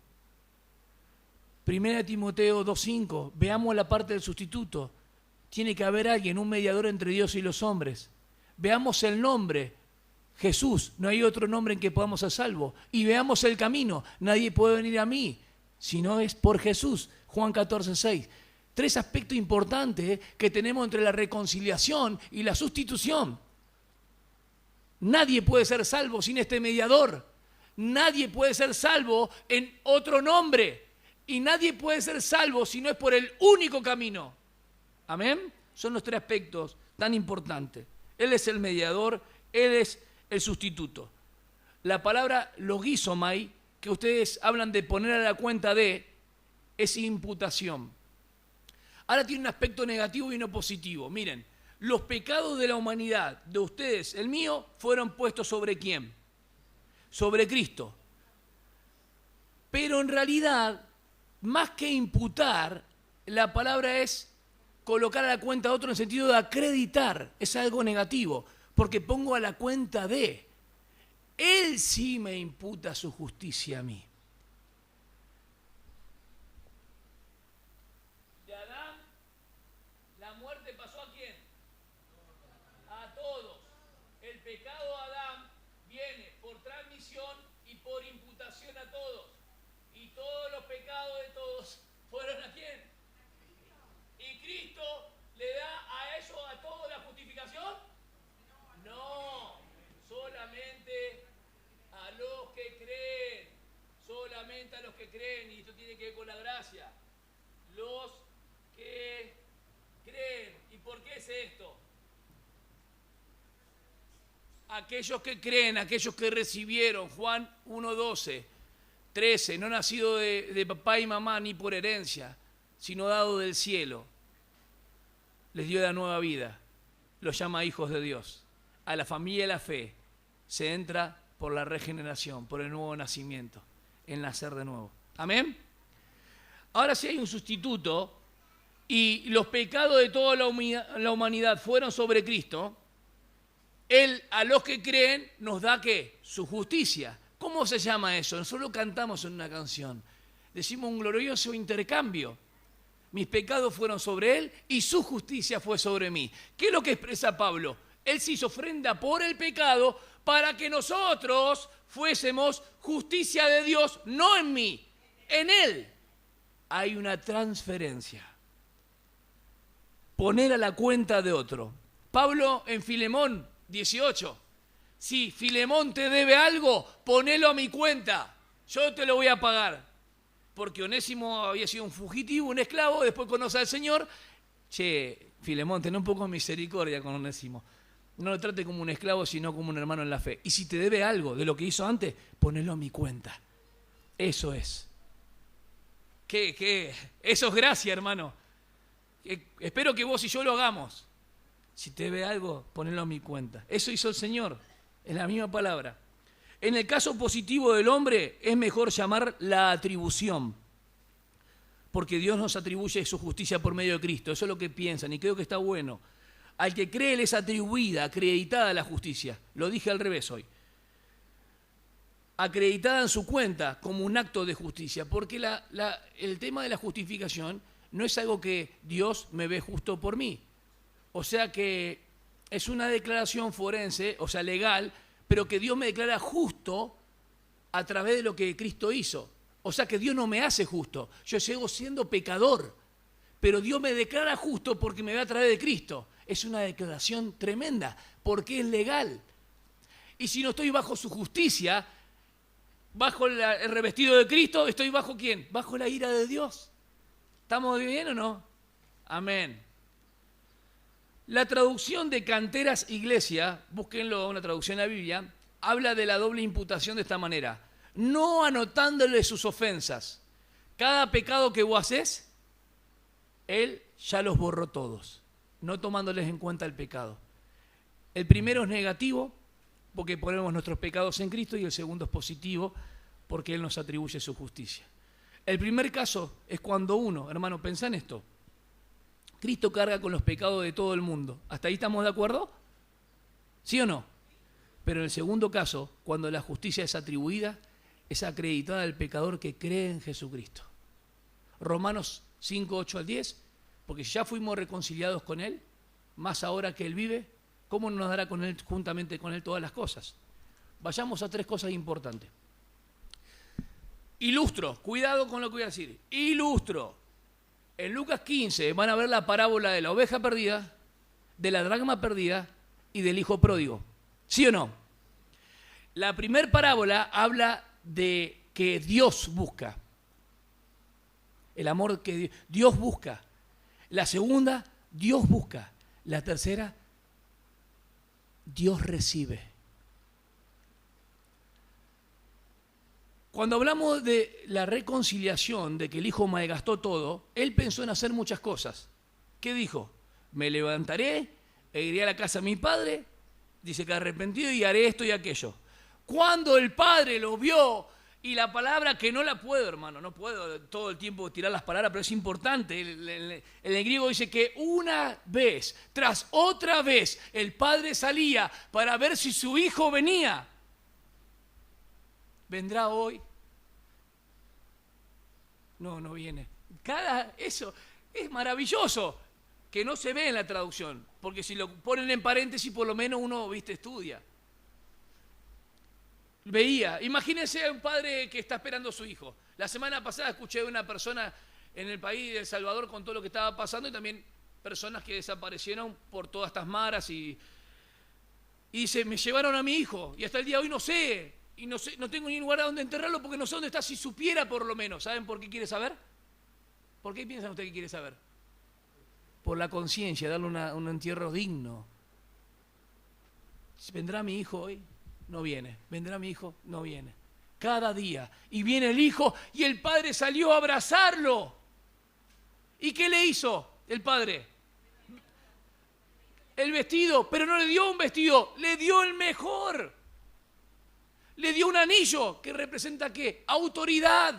1 Timoteo 2:5. Veamos la parte del sustituto. Tiene que haber alguien, un mediador entre Dios y los hombres. Veamos el nombre, Jesús, no hay otro nombre en que podamos ser salvos. Y veamos el camino, nadie puede venir a mí, si no es por Jesús. Juan 14:6. 3 aspectos importantes que tenemos entre la reconciliación y la sustitución. Nadie puede ser salvo sin este mediador. Nadie puede ser salvo en otro nombre. Y nadie puede ser salvo si no es por el único camino. Amén. Son los tres aspectos tan importantes. Él es el mediador, Él es el sustituto. La palabra logizomai, que ustedes hablan de poner a la cuenta de, es imputación. Ahora tiene un aspecto negativo y uno positivo. Miren, los pecados de la humanidad, de ustedes, el mío, fueron puestos ¿sobre quién? Sobre Cristo. Pero en realidad, más que imputar, la palabra es colocar a la cuenta de otro en el sentido de acreditar. Es algo negativo, porque pongo a la cuenta de. Él sí me imputa su justicia a mí. De Adán, la muerte pasó ¿a quién? A todos. El pecado de Adán viene por transmisión y por imputación a todos. Y todos los pecados de todos fueron ¿a quién? ¿Y Cristo le da a eso, a todo la justificación? No, solamente a los que creen, solamente a los que creen, y esto tiene que ver con la gracia, los que creen. ¿Y por qué es esto? Aquellos que creen, aquellos que recibieron, Juan 1:12, 13, no nacido de papá y mamá ni por herencia, sino dado del cielo, les dio la nueva vida, los llama hijos de Dios. A la familia de la fe se entra por la regeneración, por el nuevo nacimiento, el nacer de nuevo. ¿Amén? Ahora si hay un sustituto y los pecados de toda la humanidad fueron sobre Cristo, Él a los que creen nos da ¿qué? Su justicia. ¿Cómo se llama eso? Nosotros lo cantamos en una canción. Decimos un glorioso intercambio. Mis pecados fueron sobre Él y su justicia fue sobre mí. ¿Qué es lo que expresa Pablo? Él se hizo ofrenda por el pecado para que nosotros fuésemos justicia de Dios, no en mí, en Él. Hay una transferencia. Poner a la cuenta de otro. Pablo en Filemón 18. Si Filemón te debe algo, ponelo a mi cuenta. Yo te lo voy a pagar. Porque Onésimo había sido un fugitivo, un esclavo, después conoce al Señor. Che, Filemón, ten un poco de misericordia con Onésimo. No lo trate como un esclavo, sino como un hermano en la fe. Y si te debe algo de lo que hizo antes, ponelo a mi cuenta. Eso es. ¿Qué? Eso es gracia, hermano. Espero que vos y yo lo hagamos. Si te debe algo, ponelo a mi cuenta. Eso hizo el Señor. Es la misma palabra. En el caso positivo del hombre, es mejor llamar la atribución. Porque Dios nos atribuye su justicia por medio de Cristo. Eso es lo que piensan y creo que está bueno. Al que cree le es atribuida, acreditada la justicia. Lo dije al revés hoy. Acreditada en su cuenta como un acto de justicia. Porque el tema de la justificación no es algo que Dios me ve justo por mí. O sea que es una declaración forense, o sea legal, pero que Dios me declara justo a través de lo que Cristo hizo. O sea que Dios no me hace justo. Yo sigo siendo pecador, pero Dios me declara justo porque me ve a través de Cristo. Es una declaración tremenda, porque es legal. Y si no estoy bajo su justicia, bajo el revestido de Cristo, ¿estoy bajo quién? Bajo la ira de Dios. ¿Estamos bien o no? Amén. La traducción de Canteras Iglesia, búsquenlo, una traducción a la Biblia, habla de la doble imputación de esta manera. No anotándole sus ofensas. Cada pecado que vos haces, Él ya los borró todos, no tomándoles en cuenta el pecado. El primero es negativo, porque ponemos nuestros pecados en Cristo, y el segundo es positivo, porque Él nos atribuye su justicia. El primer caso es cuando uno, hermano, pensá en esto, Cristo carga con los pecados de todo el mundo. ¿Hasta ahí estamos de acuerdo? ¿Sí o no? Pero en el segundo caso, cuando la justicia es atribuida, es acreditada al pecador que cree en Jesucristo. Romanos 5, 8 al 10, porque ya fuimos reconciliados con Él, más ahora que Él vive, ¿cómo nos dará con Él, juntamente con Él todas las cosas? Vayamos a tres cosas importantes. Ilustro, cuidado con lo que voy a decir. Ilustro. En Lucas 15 van a ver la parábola de la oveja perdida, de la dracma perdida y del hijo pródigo. ¿Sí o no? La primera parábola habla de que Dios busca. El amor que Dios busca. La segunda, Dios busca. La tercera, Dios recibe. Cuando hablamos de la reconciliación, de que el hijo malgastó todo, él pensó en hacer muchas cosas. ¿Qué dijo? Me levantaré e iré a la casa de mi padre, dice que arrepentido, y haré esto y aquello. Cuando el padre lo vio, y la palabra que no la puedo, hermano, no puedo todo el tiempo tirar las palabras, pero es importante. En el griego dice que una vez, tras otra vez, el padre salía para ver si su hijo venía. ¿Vendrá hoy? No, no viene. Eso es maravilloso, que no se ve en la traducción, porque si lo ponen en paréntesis, por lo menos uno, estudia. Veía, imagínense a un padre que está esperando a su hijo. La semana pasada escuché de una persona en el país de El Salvador con todo lo que estaba pasando, y también personas que desaparecieron por todas estas maras, y dice, me llevaron a mi hijo y hasta el día de hoy no sé, no tengo ni lugar a donde enterrarlo porque no sé dónde está. Si supiera por lo menos. ¿Saben por qué quiere saber? ¿Por qué piensan ustedes que quiere saber? Por la conciencia, darle un entierro digno. ¿Vendrá mi hijo hoy? No viene. ¿Vendrá mi hijo? No viene. Cada día. Y viene el hijo y el padre salió a abrazarlo. ¿Y qué le hizo el padre? El vestido, pero no le dio un vestido, le dio el mejor. Le dio un anillo que representa ¿qué? Autoridad.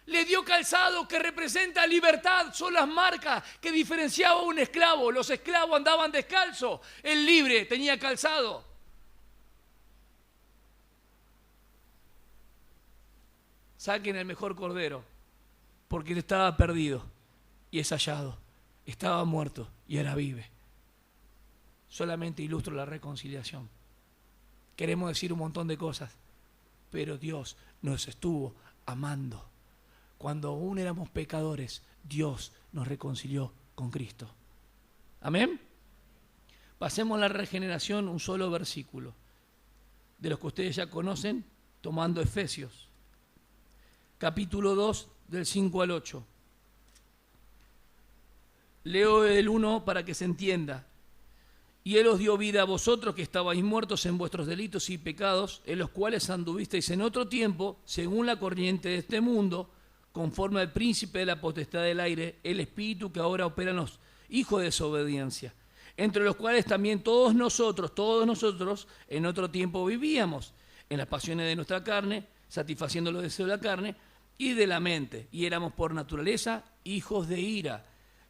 Le dio calzado que representa libertad. Son las marcas que diferenciaba a un esclavo. Los esclavos andaban descalzos. El libre tenía calzado. Saquen el mejor cordero, porque él estaba perdido y es hallado. Estaba muerto y ahora vive. Solamente ilustro la reconciliación. Queremos decir un montón de cosas, pero Dios nos estuvo amando. Cuando aún éramos pecadores, Dios nos reconcilió con Cristo. ¿Amén? Pasemos a la regeneración, un solo versículo, de los que ustedes ya conocen, tomando Efesios. Capítulo 2, del 5 al 8. Leo el 1 para que se entienda. Y Él os dio vida a vosotros que estabais muertos en vuestros delitos y pecados, en los cuales anduvisteis en otro tiempo, según la corriente de este mundo, conforme al príncipe de la potestad del aire, el espíritu que ahora opera en los hijos de desobediencia, entre los cuales también todos nosotros, en otro tiempo vivíamos, en las pasiones de nuestra carne, satisfaciendo los deseos de la carne y de la mente, y éramos por naturaleza hijos de ira,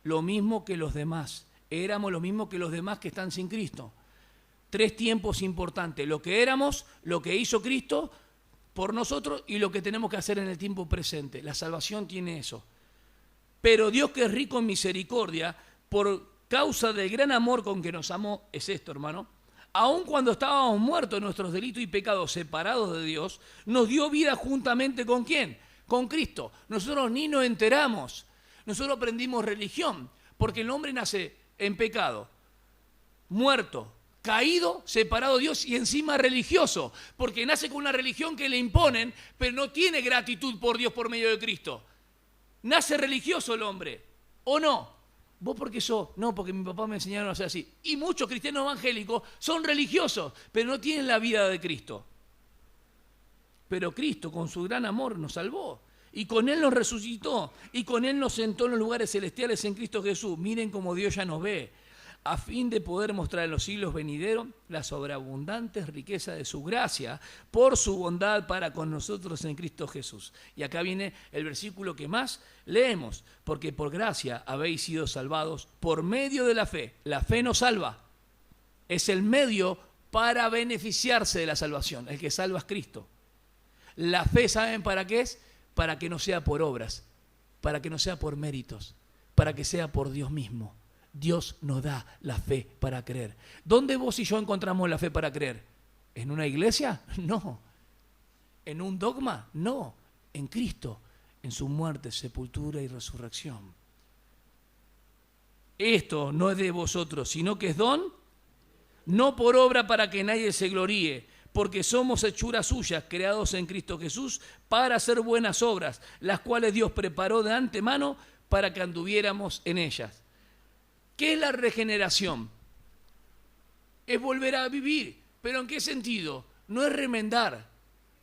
lo mismo que los demás. Éramos lo mismo que los demás que están sin Cristo. 3 tiempos importantes: lo que éramos, lo que hizo Cristo por nosotros y lo que tenemos que hacer en el tiempo presente. La salvación tiene eso. Pero Dios, que es rico en misericordia, por causa del gran amor con que nos amó, es esto, hermano, aun cuando estábamos muertos en nuestros delitos y pecados, separados de Dios, nos dio vida juntamente ¿con quién? Con Cristo. Nosotros ni nos enteramos. Nosotros aprendimos religión, porque el hombre nace en pecado, muerto, caído, separado de Dios y encima religioso, porque nace con una religión que le imponen, pero no tiene gratitud por Dios por medio de Cristo. Nace religioso el hombre, ¿o no? ¿Vos por qué sos? No, porque mi papá me enseñaron a ser así. Y muchos cristianos evangélicos son religiosos, pero no tienen la vida de Cristo. Pero Cristo, con su gran amor, nos salvó. Y con Él nos resucitó, y con Él nos sentó en los lugares celestiales en Cristo Jesús. Miren cómo Dios ya nos ve, a fin de poder mostrar en los siglos venideros las sobreabundantes riquezas de su gracia, por su bondad para con nosotros en Cristo Jesús. Y acá viene el versículo que más leemos: porque por gracia habéis sido salvados por medio de la fe. La fe nos salva, es el medio para beneficiarse de la salvación. El que salva es Cristo. La fe, ¿saben para qué es? Para que no sea por obras, para que no sea por méritos, para que sea por Dios mismo. Dios nos da la fe para creer. ¿Dónde vos y yo encontramos la fe para creer? ¿En una iglesia? No. ¿En un dogma? No. En Cristo, en su muerte, sepultura y resurrección. Esto no es de vosotros, sino que es don, no por obra para que nadie se gloríe, porque somos hechuras suyas, creados en Cristo Jesús, para hacer buenas obras, las cuales Dios preparó de antemano para que anduviéramos en ellas. ¿Qué es la regeneración? Es volver a vivir. ¿Pero en qué sentido? No es remendar,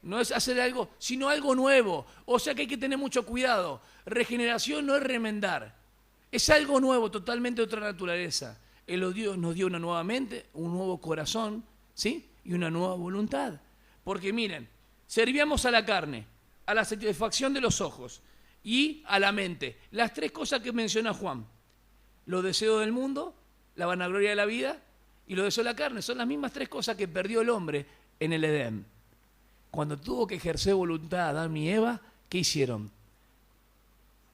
no es hacer algo, sino algo nuevo. O sea que hay que tener mucho cuidado. Regeneración no es remendar, es algo nuevo, totalmente de otra naturaleza. Él nos dio una nueva mente, un nuevo corazón, ¿sí? Y una nueva voluntad. Porque miren, servíamos a la carne, a la satisfacción de los ojos y a la mente. Las tres cosas que menciona Juan. Los deseos del mundo, la vanagloria de la vida y los deseos de la carne. Son las mismas tres cosas que perdió el hombre en el Edén. Cuando tuvo que ejercer voluntad Adán y Eva, ¿qué hicieron?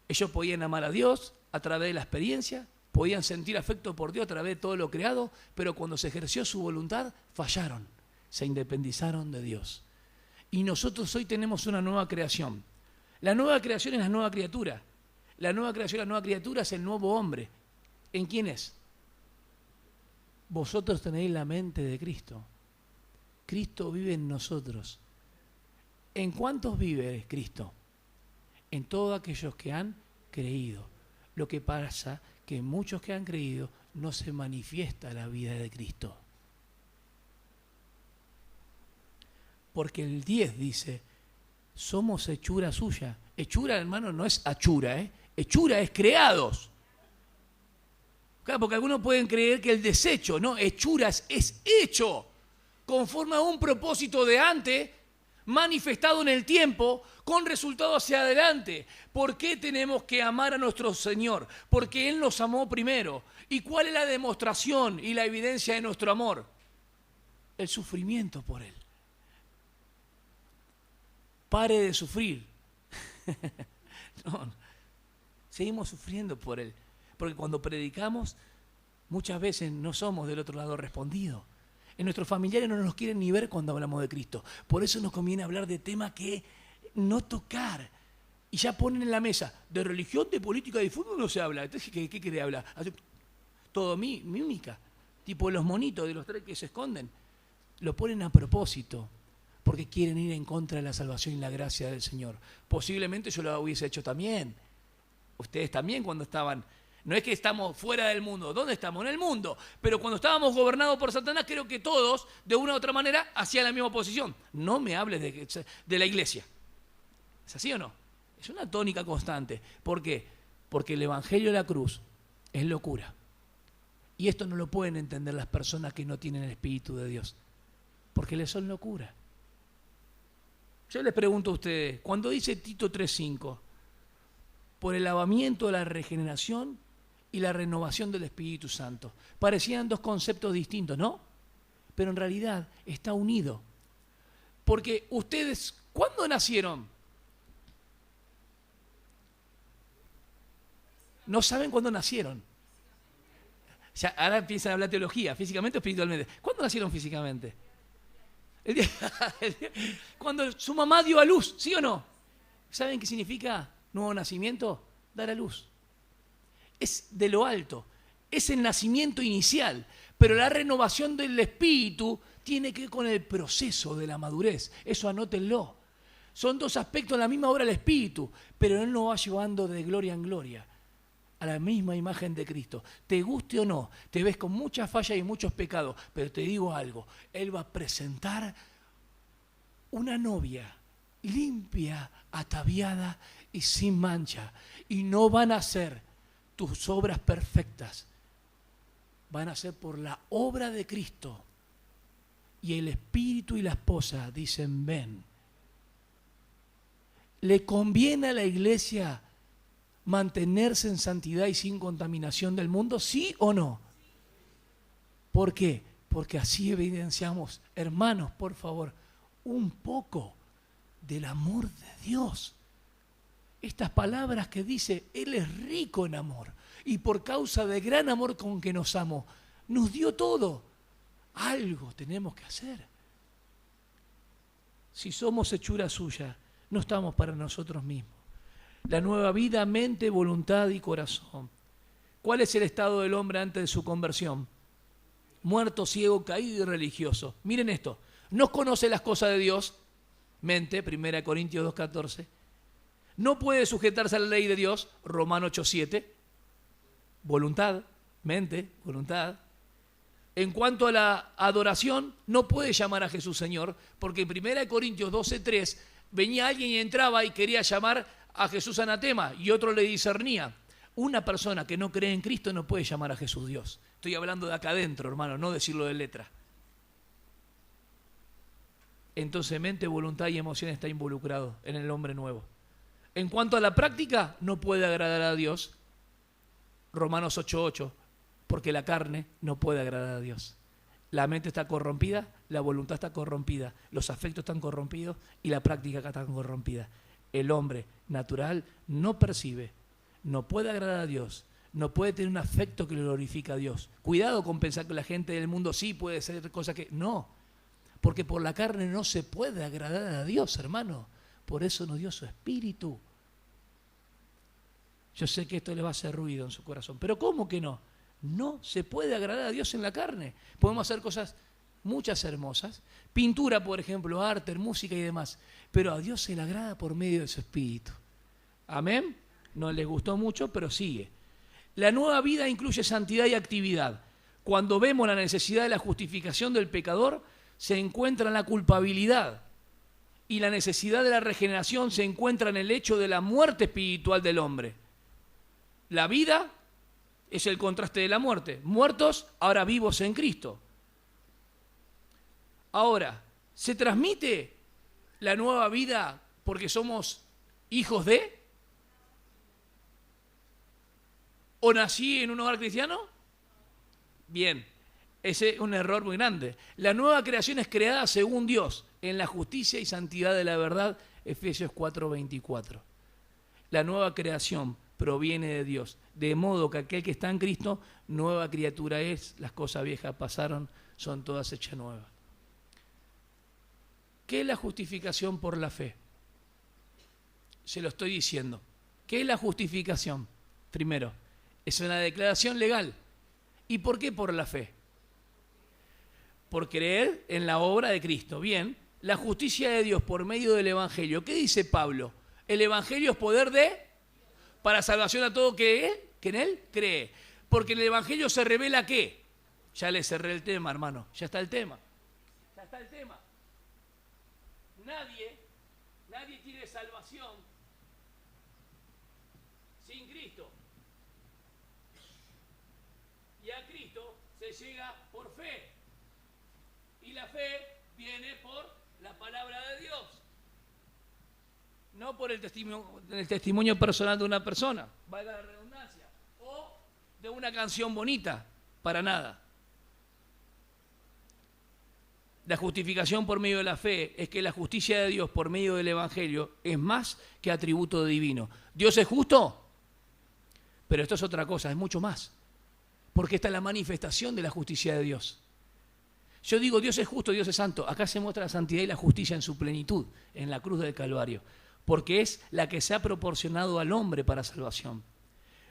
Ellos podían amar a Dios a través de la experiencia, podían sentir afecto por Dios a través de todo lo creado, pero cuando se ejerció su voluntad, fallaron, se independizaron de Dios. Y nosotros hoy tenemos una nueva creación. La nueva creación es la nueva criatura. La nueva creación, la nueva criatura es el nuevo hombre. ¿En quién es? Vosotros tenéis la mente de Cristo. Cristo vive en nosotros. ¿En cuántos vive Cristo? En todos aquellos que han creído. Lo que pasa que en muchos que han creído no se manifiesta la vida de Cristo. Porque el 10 dice, somos hechura suya. Hechura, hermano, no es achura, ¿eh? Hechura es creados. Claro, porque algunos pueden creer que el desecho, no, hechura es hecho, conforme a un propósito de antes, manifestado en el tiempo, con resultado hacia adelante. ¿Por qué tenemos que amar a nuestro Señor? Porque Él nos amó primero. ¿Y cuál es la demostración y la evidencia de nuestro amor? El sufrimiento por Él. Pare de sufrir. No, seguimos sufriendo por Él. Porque cuando predicamos, muchas veces no somos del otro lado respondidos. En nuestros familiares no nos quieren ni ver cuando hablamos de Cristo. Por eso nos conviene hablar de temas que no tocar. Y ya ponen en la mesa, de religión, de política, de fútbol no se habla. Entonces, ¿qué quiere hablar? Todo mímica. Tipo los monitos de los tres que se esconden. Lo ponen a propósito. Porque quieren ir en contra de la salvación y la gracia del Señor. Posiblemente yo lo hubiese hecho también. Ustedes también cuando estaban... No es que estamos fuera del mundo. ¿Dónde estamos? En el mundo. Pero cuando estábamos gobernados por Satanás, creo que todos, de una u otra manera, hacían la misma posición. No me hables de la iglesia. ¿Es así o no? Es una tónica constante. ¿Por qué? Porque el evangelio de la cruz es locura. Y esto no lo pueden entender las personas que no tienen el Espíritu de Dios. Porque les son locura. Yo les pregunto a ustedes, cuando dice Tito 3:5, por el lavamiento de la regeneración y la renovación del Espíritu Santo. Parecían dos conceptos distintos, ¿no? Pero en realidad está unido. Porque ustedes, ¿cuándo nacieron? No saben cuándo nacieron. Ya, ahora empiezan a hablar teología, físicamente o espiritualmente. ¿Cuándo nacieron físicamente? Cuando su mamá dio a luz, ¿sí o no? ¿Saben qué significa nuevo nacimiento? Dar a luz. Es de lo alto, es el nacimiento inicial, pero la renovación del espíritu tiene que ver con el proceso de la madurez. Eso anótenlo. Son dos aspectos de la misma obra del espíritu, pero Él nos va llevando de gloria en gloria a la misma imagen de Cristo. Te guste o no, te ves con muchas fallas y muchos pecados, pero te digo algo, Él va a presentar una novia limpia, ataviada y sin mancha. Y no van a ser tus obras perfectas, van a ser por la obra de Cristo. Y el espíritu y la esposa dicen, ven. ¿Le conviene a la iglesia mantenerse en santidad y sin contaminación del mundo? ¿Sí o no? ¿Por qué? Porque así evidenciamos, hermanos, por favor, un poco del amor de Dios. Estas palabras que dice, Él es rico en amor y por causa del gran amor con que nos amó, nos dio todo. Algo tenemos que hacer. Si somos hechura suya, no estamos para nosotros mismos. La nueva vida, mente, voluntad y corazón. ¿Cuál es el estado del hombre antes de su conversión? Muerto, ciego, caído y religioso. Miren esto, no conoce las cosas de Dios, mente, 1 Corintios 2:14, no puede sujetarse a la ley de Dios, Romanos 8:7, voluntad, mente, voluntad. En cuanto a la adoración, no puede llamar a Jesús Señor, porque en 1 Corintios 12:3 venía alguien y entraba y quería llamar a Jesús anatema y otro le discernía. Una persona que no cree en Cristo no puede llamar a Jesús Dios. Estoy hablando de acá adentro, hermano, no decirlo de letra. Entonces mente, voluntad y emoción está involucrado en el hombre nuevo. En cuanto a la práctica, no puede agradar a Dios, Romanos 8:8, porque la carne no puede agradar a Dios. La mente está corrompida, la voluntad está corrompida, los afectos están corrompidos y la práctica está corrompida. El hombre natural no percibe, no puede agradar a Dios, no puede tener un afecto que glorifica a Dios. Cuidado con pensar que la gente del mundo sí puede ser cosas que... No, porque por la carne no se puede agradar a Dios, hermano. Por eso nos dio su espíritu. Yo sé que esto le va a hacer ruido en su corazón, pero ¿cómo que no? No se puede agradar a Dios en la carne. Podemos hacer cosas muchas hermosas, pintura, por ejemplo, arte, música y demás, pero a Dios se le agrada por medio de su espíritu. ¿Amén? No les gustó mucho, pero sigue. La nueva vida incluye santidad y actividad. Cuando vemos la necesidad de la justificación del pecador, se encuentra en la culpabilidad. Y la necesidad de la regeneración se encuentra en el hecho de la muerte espiritual del hombre. La vida es el contraste de la muerte. Muertos, ahora vivos en Cristo. Ahora, ¿se transmite la nueva vida porque somos hijos de? ¿O nací en un hogar cristiano? Bien, ese es un error muy grande. La nueva creación es creada según Dios, en la justicia y santidad de la verdad, Efesios 4:24. La nueva creación proviene de Dios, de modo que aquel que está en Cristo, nueva criatura es, las cosas viejas pasaron, son todas hechas nuevas. ¿Qué es la justificación por la fe? Se lo estoy diciendo. ¿Qué es la justificación? Primero, es una declaración legal. ¿Y por qué por la fe? Por creer en la obra de Cristo. Bien, la justicia de Dios por medio del Evangelio. ¿Qué dice Pablo? El Evangelio es poder para salvación a todo que en él cree. Porque en el Evangelio se revela ¿qué? Ya le cerré el tema, hermano. Ya está el tema. Ya está el tema. Nadie tiene salvación sin Cristo. Y a Cristo se llega por fe. Y la fe viene por la palabra de Dios. No por el testimonio personal de una persona, valga la redundancia, o de una canción bonita, para nada. La justificación por medio de la fe es que la justicia de Dios por medio del Evangelio es más que atributo divino. ¿Dios es justo? Pero esto es otra cosa, es mucho más. Porque esta es la manifestación de la justicia de Dios. Yo digo, Dios es justo, Dios es santo. Acá se muestra la santidad y la justicia en su plenitud, en la cruz del Calvario. Porque es la que se ha proporcionado al hombre para salvación.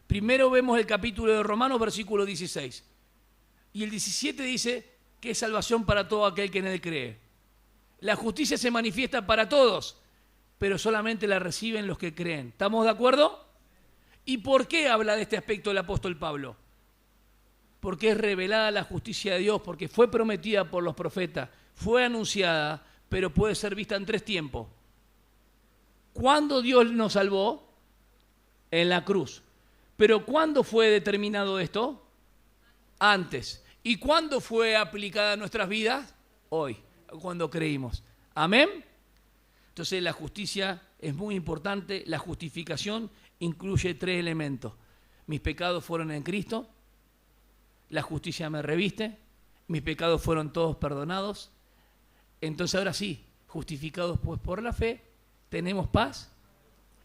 Primero vemos el capítulo de Romanos, versículo 16. Y el 17 dice que es salvación para todo aquel que en él cree. La justicia se manifiesta para todos, pero solamente la reciben los que creen. ¿Estamos de acuerdo? ¿Y por qué habla de este aspecto el apóstol Pablo? Porque es revelada la justicia de Dios, porque fue prometida por los profetas, fue anunciada, pero puede ser vista en 3 tiempos. ¿Cuándo Dios nos salvó? En la cruz. ¿Pero cuándo fue determinado esto? Antes. ¿Y cuándo fue aplicada a nuestras vidas? Hoy, cuando creímos. ¿Amén? Entonces la justicia es muy importante. La justificación incluye 3 elementos. Mis pecados fueron en Cristo. La justicia me reviste. Mis pecados fueron todos perdonados. Entonces ahora sí, justificados pues por la fe, tenemos paz.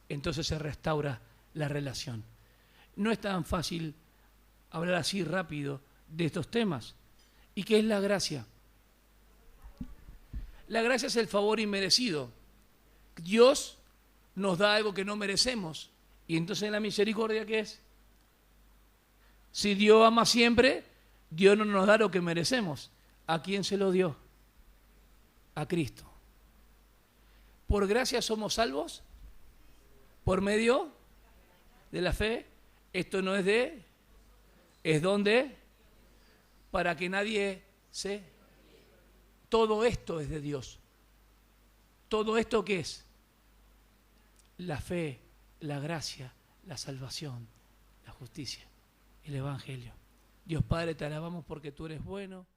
Entonces se restaura la relación. No es tan fácil hablar así rápido de estos temas. ¿Y qué es la gracia? La gracia es el favor inmerecido. Dios nos da algo que no merecemos. Y entonces la misericordia, ¿qué es? Si Dios ama siempre, Dios no nos da lo que merecemos. ¿A quién se lo dio? a Cristo. Por gracia somos salvos, por medio de la fe. Esto no es es donde, para que nadie se... Todo esto es de Dios. ¿Todo esto qué es? La fe, la gracia, la salvación, la justicia, el Evangelio. Dios Padre, te alabamos porque tú eres bueno.